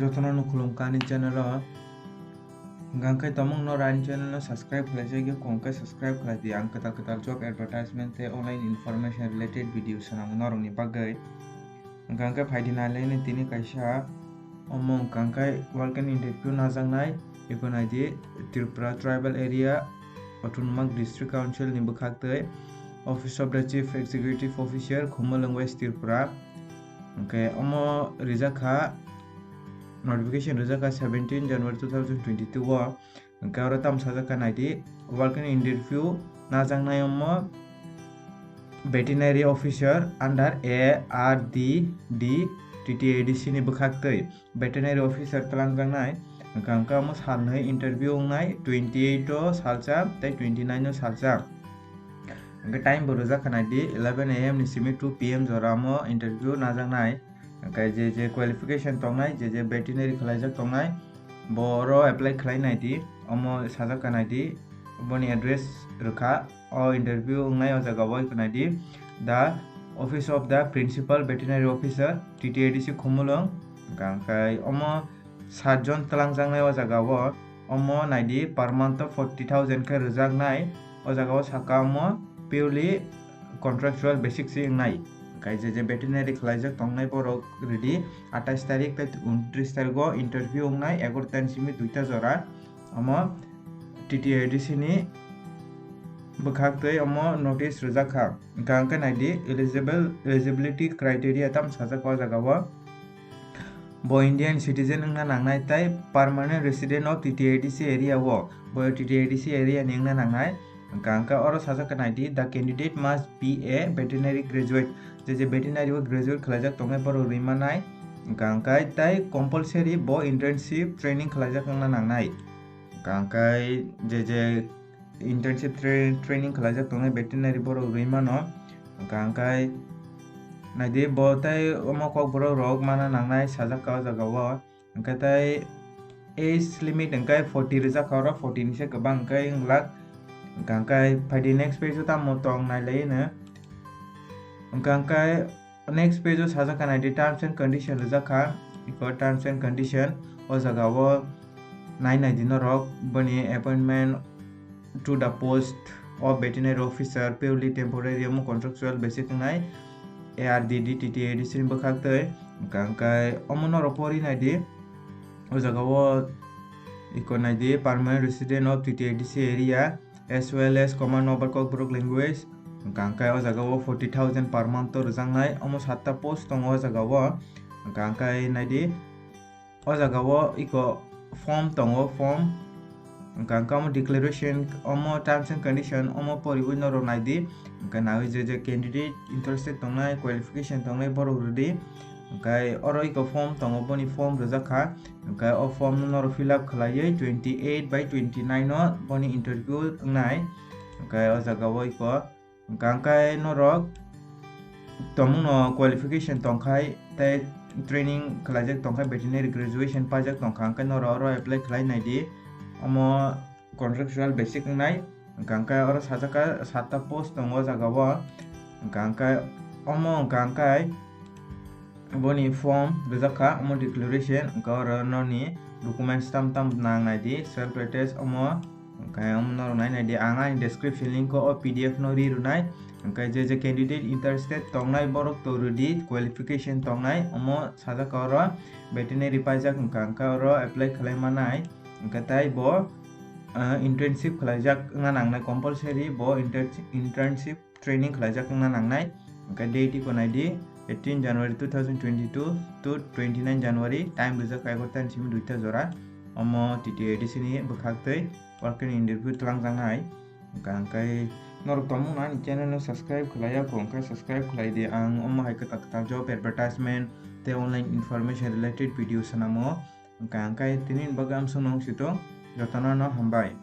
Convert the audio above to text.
Jotana no Khulumkha ni channel gangkai tomong no ran channel no subscribe khalai ge kongkai subscribe khalai di ang kata job advertisement te online information related videos sanang norong ni bagai gangkai phaidi na lai ni tini kaisa omong gangkai welcome interview na jangnai ekonai di Tripura tribal area autonomous district council ni bukhakte office of the chief executive officer Khulumkha West Tripura okay omo rizakha notification rizaka 17 January 2022 wa gaura tam sajaka naidi working interview na jangnai omo veterinary officer under ARDD TTAADC ni bukhakte veterinary officer talang jangnai gangka mo salnai interview ngai 28 o salsa tai 29 o salsa time bo rizaka naidi 11 am ni simi 2 pm joramo interview na jangnai je qualification tongnai je veterinary khlaijak tongnai boro apply khlainai di omo sajak kanai di boni address rukha o interview ngai o jaga boy kanai di the office of the principal veterinary officer TTAADC Khulumkha gangkai omo 7 jon talang jangnai o jaga o omo naidi per month 40,000 kai rijak nai o jaga o saka omo purely contractual basic si nai kai je veterinary khlaijak tongnai borok ready 28 tarik tai 29 tarik interview ngai 11 tan simi 2 ta jora omo TTAADC ni bukhakte omo notice rijaka gangka naidi eligibility criteria tam sajak o jaga o bo Indian citizen ngna nangnai tai permanent resident of TTAADC area o bo TTAADC area ni ngna nangnai gangka oro sajak naidi the candidate must be a veterinary graduate je veterinary graduate khlaijak tongnai borok rimanai gangkai tai compulsory bo internship training khlaijak ngna nangnai gangkai je internship training khlaijak tongnai veterinary borok rimano gangkai naidi bo tai omo kokborok rok mana nangnai sajak o jaga o gangkai tai age limit gangkai 40 rijak oro 40 ni se kwbang gangkai unglak gangkai phaidi next page o tam tong nailai na gangkai next page o sajak naidi terms and condition rijaka iko terms and condition o jaga o nainai dino rok boni appointment to the post of veterinary officer purely temporary omo contractual basic ngai ARDD TTAADC ni bukhakte gangkai omo noro pori naidi o jaga o iko naidi permanent resident of TTAADC area as well as common over kokborok language gangkai o jaga o 40,000 per month to rijangnai omo 7 ta post tongo o jaga o gangkai naidi o jaga o iko form tongo form gangka omo declaration omo terms and condition omo pori noro naidi gangkai nawi je candidate interested tongnai qualification tongnai borok redi gangkai oro iko form tongo boni form rijaka gangkai o form noro fill up khlaioi 28/29 o boni interview ngai gangkai o jaga o iko gangkai norok tomung no qualification tongkhai tai training khlaijak tongkhai veterinary graduation pajak tongkha gangkai noro apply khlainai di omo contractual basic ngai gangkai oro sajaka 7 ta post tongo jaga o gangkai omo gangkai boni form rijaka omo declaration oro noni documents tam nangnai di self attest omo gangkai omo noro nainai di anga description link o PDF no ri runai gangkai je candidate interested tongnai borok to redi qualification tongnai omo sajaka oro veterinary pajak gangkai oro apply khlaimanai gangkai tai bo internship khlaijak ngna nangnai compulsory bo internship training khlaijak ngna nangnai gangkai date iko naidi 18 January 2022 to 29 January time rijak 11 tan simi 2 ta jora omo TTAADC ni bukhakte working interview talang jangnai gangkai norok tomung na ni channel no subscribe khlaiya kongkai subscribe khlai di ang omo hai kata job advertisement te online information related videos sanamo gangkai tinin bagam sunong sito jotana no Hambai.